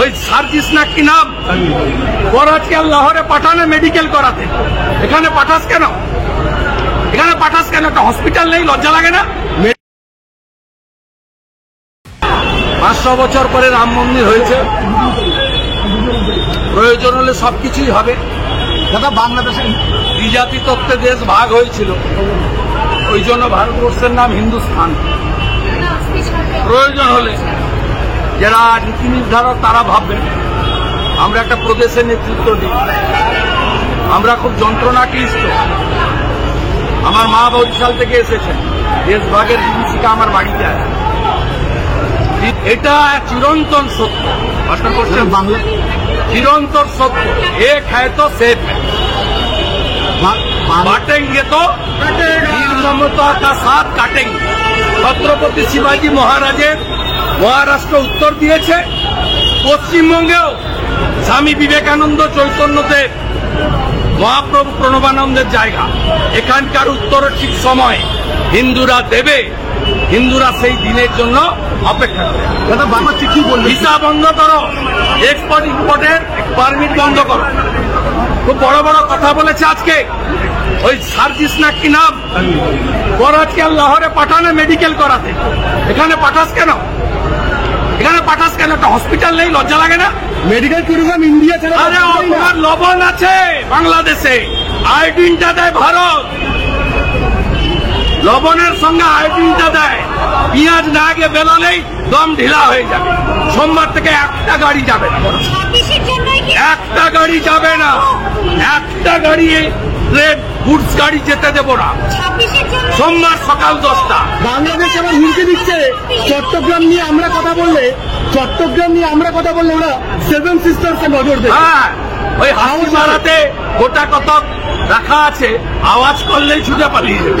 ওই সার্জিস না কি নাম, করাচি আর লাহোরে পাঠানে মেডিকেল করাতে। এখানে পাঠাস কেন? এখানে পাঠাস কেন? একটা হসপিটাল নেই? লজ্জা লাগে না? 500 বছর পরে রাম মন্দির হয়েছে, প্রয়োজন হলে সবকিছুই হবে। দাদা, বাংলাদেশে দ্বিজাতি তত্ত্বে দেশ ভাগ হয়েছিল, ওই জন্য ভারতবর্ষের নাম হিন্দুস্থান। প্রয়োজন হলে যারা নীতি নির্ধারক তারা ভাববেন আমরা একটা প্রদেশের নেতৃত্ব দিই। আমরা খুব যন্ত্রণাক্লিষ্ট। আমার মা বরিশাল থেকে এসেছেন, দেশভাগের বিভীষিকা আমার বাড়িতে আছে। এটা চিরন্তন সত্য। ভাষণ করছেন বাংলা, চিরন্তন সত্য। এক হ্যায় তো সেফ बांटेंगे तो वीर ममता का साथ काटेंगे। छत्रपति शिवाजी महाराजेर মহারাষ্ট্র উত্তর দিয়েছে, পশ্চিমবঙ্গেও স্বামী বিবেকানন্দ, চৈতন্যদেব, মহাপ্রভু প্রণবানন্দের জায়গা। এখানকার উত্তরের ঠিক সময় হিন্দুরা দেবে। হিন্দুরা সেই দিনের জন্য অপেক্ষা করে। দাদা, বাবা কি বলবে? ভিসা বন্ধ করো, এক্সপোর্ট ইম্পোর্টের পারমিট বন্ধ করো। খুব বড় বড় কথা বলেছে আজকে। ওই সার্জিস না কি নাম, করাচি আর লাহোরে পাঠানে মেডিকেল করাতে। এখানে পাঠাস কেন? এখানে পাঠাস কেন? একটা হসপিটাল নেই? লজ্জা লাগে না? মেডিকেল ট্যুরিজম ইন্ডিয়া ছাড়া। আরে তোমার লবণ আছে বাংলাদেশে, আয়োডিনটা দেয় ভারত। লবণের সঙ্গে আয়োডিনটা দেয়। পেঁয়াজ না আগে বেলালেই দম ঢিলা হয়ে যাবে। সোমবার থেকে একটা গাড়ি যাবে না, একটা গাড়ি যাবে না, একটা গাড়ি ট্রেন গুডস গাড়ি যেতে দেবো না। সোমবার সকাল 10টা। বাংলাদেশ আবার হুমকি দিচ্ছে চট্টগ্রাম নিয়ে আমরা কথা বললে, ওরা 7 সিস্টার্সে নজর দেবে। হ্যাঁ, ওই হাউস মারাতে গোটা কত রাখা আছে, আওয়াজ করলেই ছুটে পালিয়ে যাবে।